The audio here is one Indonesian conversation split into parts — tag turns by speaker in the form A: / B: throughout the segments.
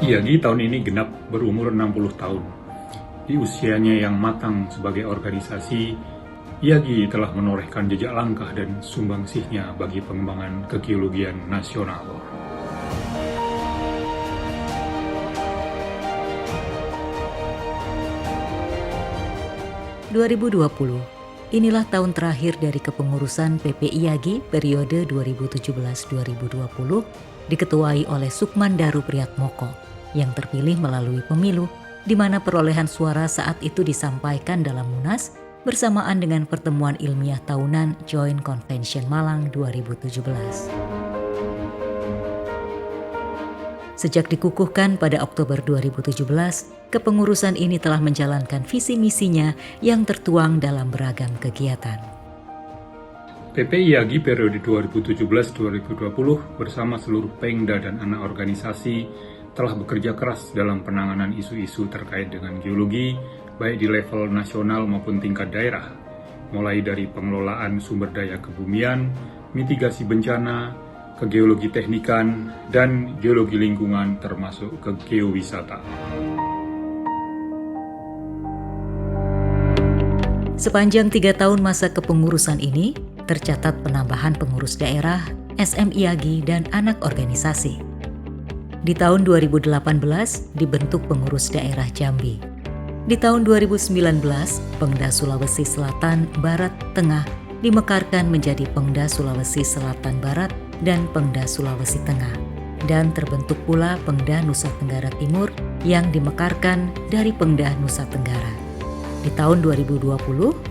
A: Iyagi tahun ini genap berumur 60 tahun. Di usianya yang matang sebagai organisasi, Iyagi telah menorehkan jejak langkah dan sumbangsihnya bagi pengembangan kegeologian nasional.
B: Inilah tahun terakhir dari kepengurusan PP Iyagi periode 2017-2020 diketuai oleh Sukman Daru Priatmoko yang terpilih melalui pemilu di mana perolehan suara saat itu disampaikan dalam Munas bersamaan dengan pertemuan ilmiah tahunan Joint Convention Malang 2017. Sejak dikukuhkan pada Oktober 2017, kepengurusan ini telah menjalankan visi misinya yang tertuang dalam beragam kegiatan.
A: PP Iyagi periode 2017-2020 bersama seluruh Pengda dan anak organisasi telah bekerja keras dalam penanganan isu-isu terkait dengan geologi, baik di level nasional maupun tingkat daerah, mulai dari pengelolaan sumber daya kebumian, mitigasi bencana, kegeologi teknikan, dan geologi lingkungan termasuk ke geowisata.
B: Sepanjang 3 tahun masa kepengurusan ini, tercatat penambahan pengurus daerah, SM Iyagi, dan anak organisasi. Di tahun 2018 dibentuk pengurus daerah Jambi. Di tahun 2019, Pengda Sulawesi Selatan, Barat, Tengah dimekarkan menjadi Pengda Sulawesi Selatan Barat dan Pengda Sulawesi Tengah. Dan terbentuk pula Pengda Nusa Tenggara Timur yang dimekarkan dari Pengda Nusa Tenggara. Di tahun 2020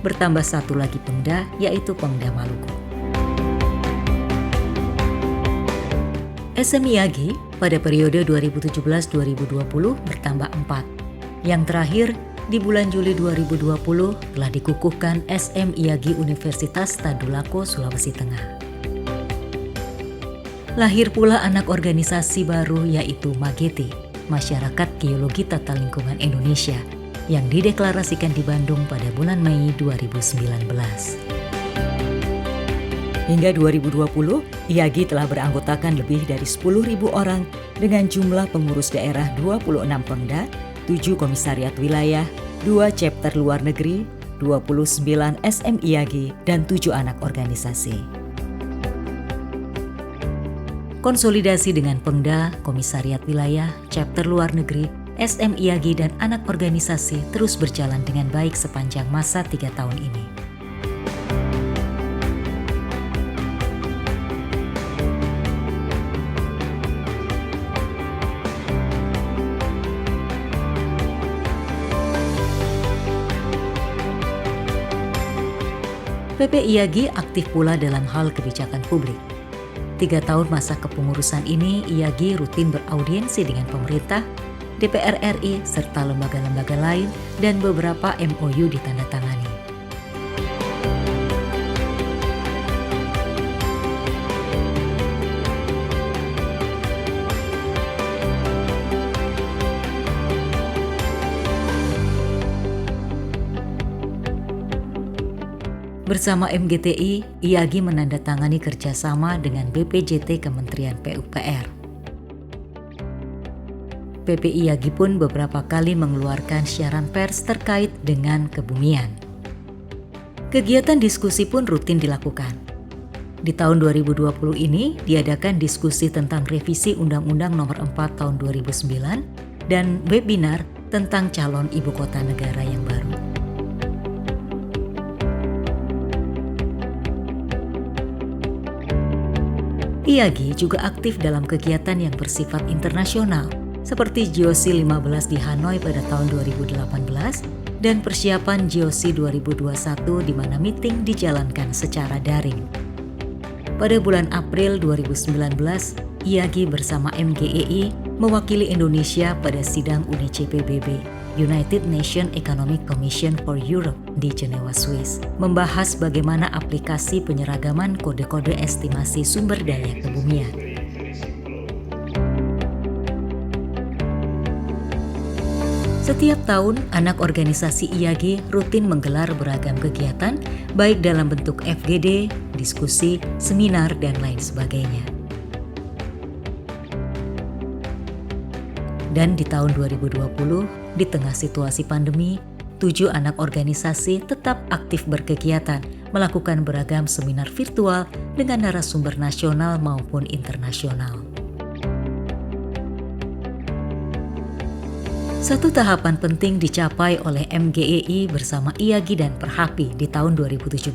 B: bertambah satu lagi Pengda, yaitu Pengda Maluku. SM Iyagi pada periode 2017-2020 bertambah 4. Yang terakhir, di bulan Juli 2020 telah dikukuhkan SM Iyagi Universitas Tadulako, Sulawesi Tengah. Lahir pula anak organisasi baru yaitu Mageti, Masyarakat Geologi Tata Lingkungan Indonesia, yang dideklarasikan di Bandung pada bulan Mei 2019. Hingga 2020, Iyagi telah beranggotakan lebih dari 10.000 orang dengan jumlah pengurus daerah 26 Pengda, 7 komisariat wilayah, 2 chapter luar negeri, 29 SM Iyagi, dan 7 anak organisasi. Konsolidasi dengan Pengda, komisariat wilayah, chapter luar negeri, SM Iyagi, dan anak organisasi terus berjalan dengan baik sepanjang masa 3 tahun ini. PP Iyagi aktif pula dalam hal kebijakan publik. 3 tahun masa kepengurusan ini, Iyagi rutin beraudiensi dengan pemerintah, DPR RI, serta lembaga-lembaga lain, dan beberapa MOU ditandatangani. Bersama MGTI, Iyagi menandatangani kerjasama dengan BPJT Kementerian PUPR. PP Iyagi pun beberapa kali mengeluarkan siaran pers terkait dengan kebumian. Kegiatan diskusi pun rutin dilakukan. Di tahun 2020 ini diadakan diskusi tentang revisi Undang-Undang Nomor 4 Tahun 2009 dan webinar tentang calon ibu kota negara yang baru. Iyagi juga aktif dalam kegiatan yang bersifat internasional, seperti GOC 15 di Hanoi pada tahun 2018 dan persiapan GOC 2021 di mana meeting dijalankan secara daring. Pada bulan April 2019, Iyagi bersama MGEI mewakili Indonesia pada sidang UNECE PBB, United Nations Economic Commission for Europe di Jenewa, Swiss, membahas bagaimana aplikasi penyeragaman kode-kode estimasi sumber daya kebumian. Setiap tahun, anak organisasi Iyagi rutin menggelar beragam kegiatan, baik dalam bentuk FGD, diskusi, seminar, dan lain sebagainya. Dan di tahun 2020, di tengah situasi pandemi, 7 anak organisasi tetap aktif berkegiatan, melakukan beragam seminar virtual dengan narasumber nasional maupun internasional. Satu tahapan penting dicapai oleh MGEI bersama IAGI dan Perhapi di tahun 2017.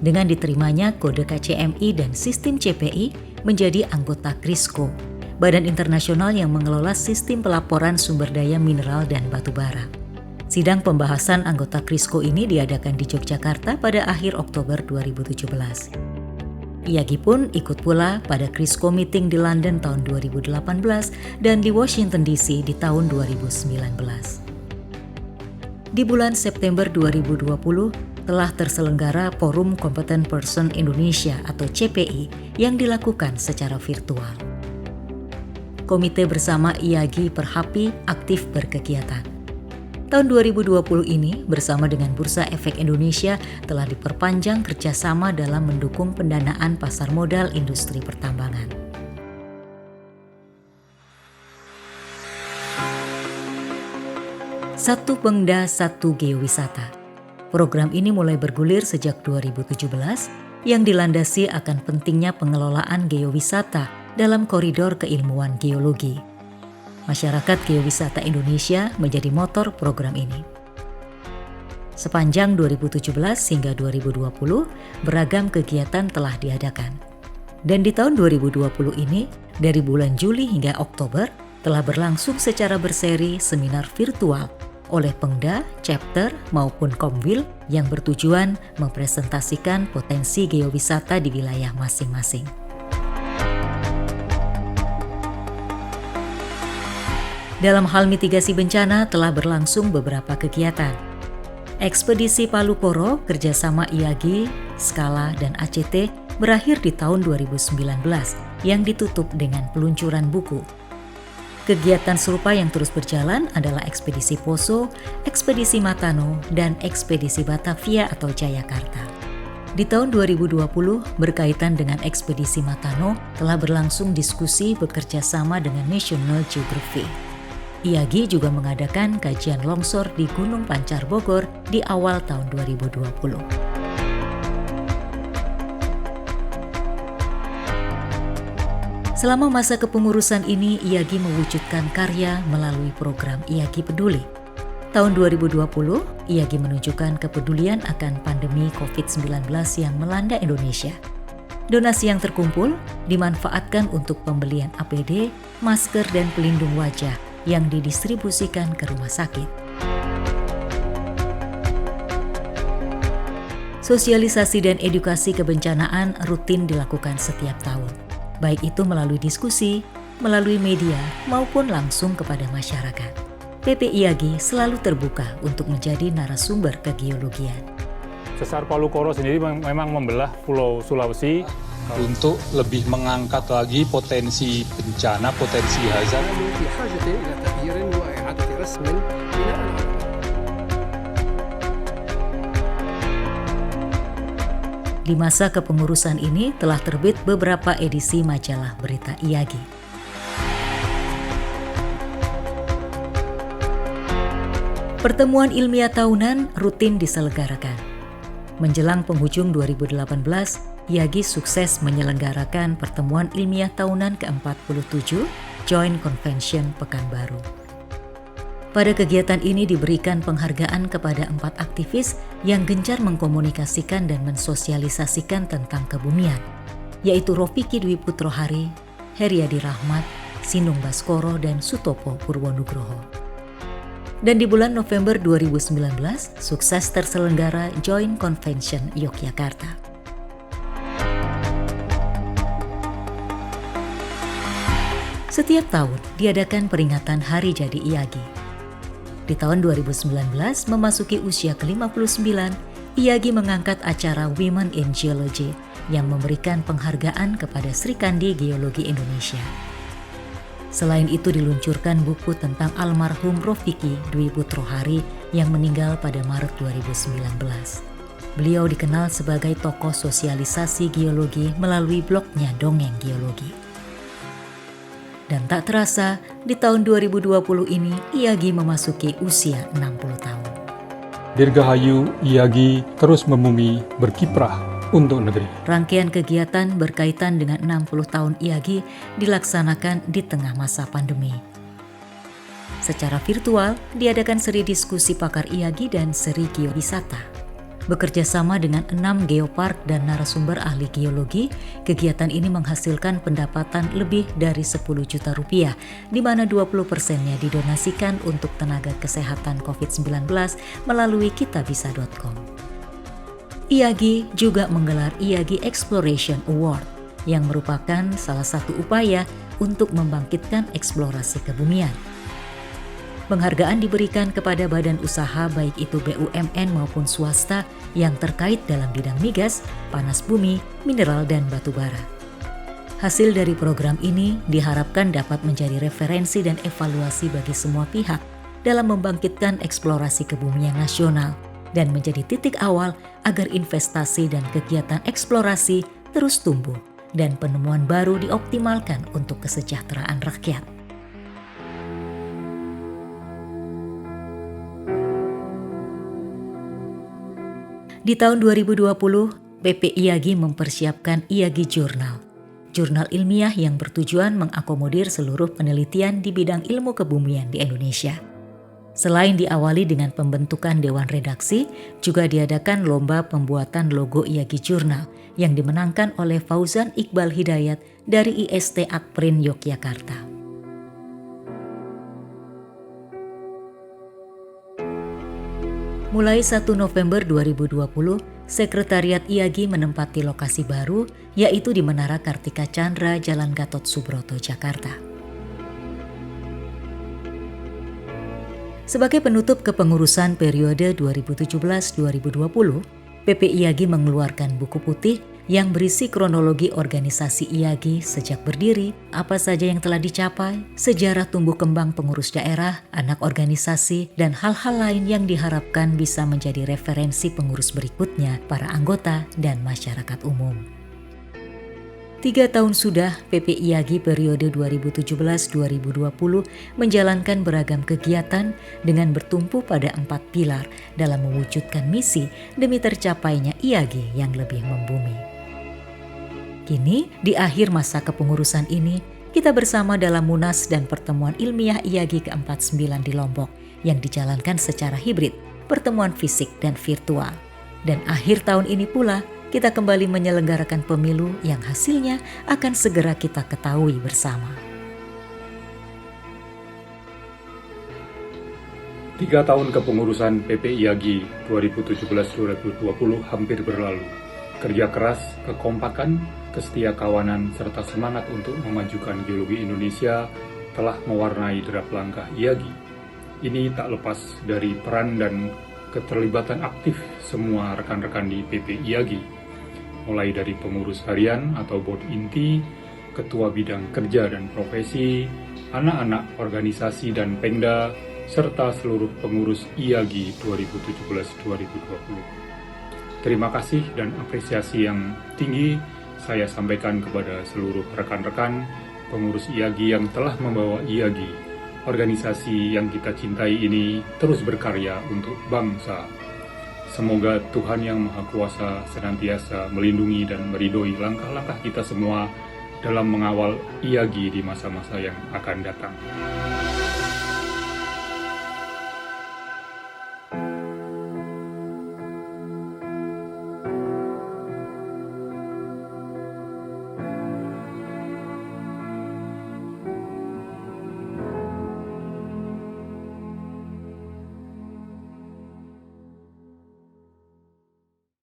B: Dengan diterimanya kode KCMI dan sistem CPI menjadi anggota KRISCO, Badan Internasional yang mengelola sistem pelaporan sumber daya mineral dan batu bara. Sidang pembahasan anggota KRISCO ini diadakan di Yogyakarta pada akhir Oktober 2017. IAGI pun ikut pula pada KRISCO meeting di London tahun 2018 dan di Washington DC di tahun 2019. Di bulan September 2020 telah terselenggara Forum Competent Person Indonesia atau CPI yang dilakukan secara virtual. Komite bersama IAGI Perhapi aktif berkegiatan. Tahun 2020 ini bersama dengan Bursa Efek Indonesia telah diperpanjang kerjasama dalam mendukung pendanaan pasar modal industri pertambangan. Satu Pengda, Satu Geowisata. Program ini mulai bergulir sejak 2017 yang dilandasi akan pentingnya pengelolaan geowisata dalam koridor keilmuan geologi. Masyarakat Geowisata Indonesia menjadi motor program ini. Sepanjang 2017 hingga 2020, beragam kegiatan telah diadakan. Dan di tahun 2020 ini, dari bulan Juli hingga Oktober, telah berlangsung secara berseri seminar virtual oleh Pengda, Chapter maupun Komwil yang bertujuan mempresentasikan potensi geowisata di wilayah masing-masing. Dalam hal mitigasi bencana telah berlangsung beberapa kegiatan. Ekspedisi Palu Koro kerjasama IAGI, Skala, dan ACT berakhir di tahun 2019 yang ditutup dengan peluncuran buku. Kegiatan serupa yang terus berjalan adalah Ekspedisi Poso, Ekspedisi Matano, dan Ekspedisi Batavia atau Jayakarta. Di tahun 2020, berkaitan dengan Ekspedisi Matano, telah berlangsung diskusi bekerja sama dengan National Geographic. IAGI juga mengadakan kajian longsor di Gunung Pancar Bogor di awal tahun 2020. Selama masa kepengurusan ini, IAGI mewujudkan karya melalui program IAGI Peduli. Tahun 2020, IAGI menunjukkan kepedulian akan pandemi COVID-19 yang melanda Indonesia. Donasi yang terkumpul dimanfaatkan untuk pembelian APD, masker, dan pelindung wajah yang didistribusikan ke rumah sakit. Sosialisasi dan edukasi kebencanaan rutin dilakukan setiap tahun, baik itu melalui diskusi, melalui media, maupun langsung kepada masyarakat. PP IAGI selalu terbuka untuk menjadi narasumber kegeologian.
A: Sesar Palu Koro sendiri memang membelah Pulau Sulawesi
C: untuk lebih mengangkat lagi potensi bencana, potensi hazard.
B: Di masa kepengurusan ini telah terbit beberapa edisi majalah berita IAGI. Pertemuan ilmiah tahunan rutin diselenggarakan. Menjelang penghujung 2018, IAGI sukses menyelenggarakan pertemuan ilmiah tahunan ke-47 Joint Convention Pekanbaru. Pada kegiatan ini diberikan penghargaan kepada 4 aktivis yang gencar mengkomunikasikan dan mensosialisasikan tentang kebumian, yaitu Rofiki Dwi Putrohari, Heriadi Rahmat, Sinung Baskoro, dan Sutopo Purwonugroho. Dan di bulan November 2019, sukses terselenggara Joint Convention Yogyakarta. Setiap tahun diadakan peringatan Hari Jadi IAGI. Di tahun 2019 memasuki usia ke-59, IAGI mengangkat acara Women in Geology yang memberikan penghargaan kepada Sri Kandi Geologi Indonesia. Selain itu diluncurkan buku tentang almarhum Rofiki Dwi Putrohari yang meninggal pada Maret 2019. Beliau dikenal sebagai tokoh sosialisasi geologi melalui blognya Dongeng Geologi. Dan tak terasa, di tahun 2020 ini IAGI memasuki usia 60 tahun.
C: Dirgahayu IAGI terus membumi berkiprah untuk negeri.
B: Rangkaian kegiatan berkaitan dengan 60 tahun IAGI dilaksanakan di tengah masa pandemi. Secara virtual, diadakan seri diskusi pakar IAGI dan seri geowisata. Bekerja sama dengan 6 geopark dan narasumber ahli geologi, kegiatan ini menghasilkan pendapatan lebih dari 10 juta rupiah, di mana 20%-nya didonasikan untuk tenaga kesehatan COVID-19 melalui kitabisa.com. IAGI juga menggelar IAGI Exploration Award, yang merupakan salah satu upaya untuk membangkitkan eksplorasi kebumian. Penghargaan diberikan kepada badan usaha baik itu BUMN maupun swasta yang terkait dalam bidang migas, panas bumi, mineral, dan batu bara. Hasil dari program ini diharapkan dapat menjadi referensi dan evaluasi bagi semua pihak dalam membangkitkan eksplorasi kebumian nasional dan menjadi titik awal agar investasi dan kegiatan eksplorasi terus tumbuh dan penemuan baru dioptimalkan untuk kesejahteraan rakyat. Di tahun 2020, PP IAGI mempersiapkan IAGI Journal, jurnal ilmiah yang bertujuan mengakomodir seluruh penelitian di bidang ilmu kebumian di Indonesia. Selain diawali dengan pembentukan Dewan Redaksi, juga diadakan lomba pembuatan logo IAGI Journal yang dimenangkan oleh Fauzan Iqbal Hidayat dari IST Akprin Yogyakarta. Mulai 1 November 2020, Sekretariat IAGI menempati lokasi baru, yaitu di Menara Kartika Chandra, Jalan Gatot Subroto, Jakarta. Sebagai penutup kepengurusan periode 2017-2020, PP IAGI mengeluarkan buku putih yang berisi kronologi organisasi IAGI sejak berdiri, apa saja yang telah dicapai, sejarah tumbuh kembang pengurus daerah, anak organisasi, dan hal-hal lain yang diharapkan bisa menjadi referensi pengurus berikutnya, para anggota, dan masyarakat umum. 3 tahun sudah PP IAGI periode 2017-2020 menjalankan beragam kegiatan dengan bertumpu pada 4 pilar dalam mewujudkan misi demi tercapainya IAGI yang lebih membumi. Kini, di akhir masa kepengurusan ini, kita bersama dalam Munas dan pertemuan ilmiah IAGI ke-49 di Lombok yang dijalankan secara hibrid, pertemuan fisik dan virtual. Dan akhir tahun ini pula, kita kembali menyelenggarakan pemilu yang hasilnya akan segera kita ketahui bersama.
A: 3 tahun kepengurusan PP IAGI 2017-2020 hampir berlalu. Kerja keras, kekompakan, kesetiakawanan, serta semangat untuk memajukan geologi Indonesia telah mewarnai derap langkah IAGI. Ini tak lepas dari peran dan keterlibatan aktif semua rekan-rekan di PP IAGI, mulai dari pengurus harian atau board inti, ketua bidang kerja dan profesi, anak-anak organisasi dan pengda, serta seluruh pengurus IAGI 2017-2020. Terima kasih dan apresiasi yang tinggi saya sampaikan kepada seluruh rekan-rekan pengurus IAGI yang telah membawa IAGI, organisasi yang kita cintai ini, terus berkarya untuk bangsa. Semoga Tuhan Yang Maha Kuasa senantiasa melindungi dan meridhoi langkah-langkah kita semua dalam mengawal IAGI di masa-masa yang akan datang.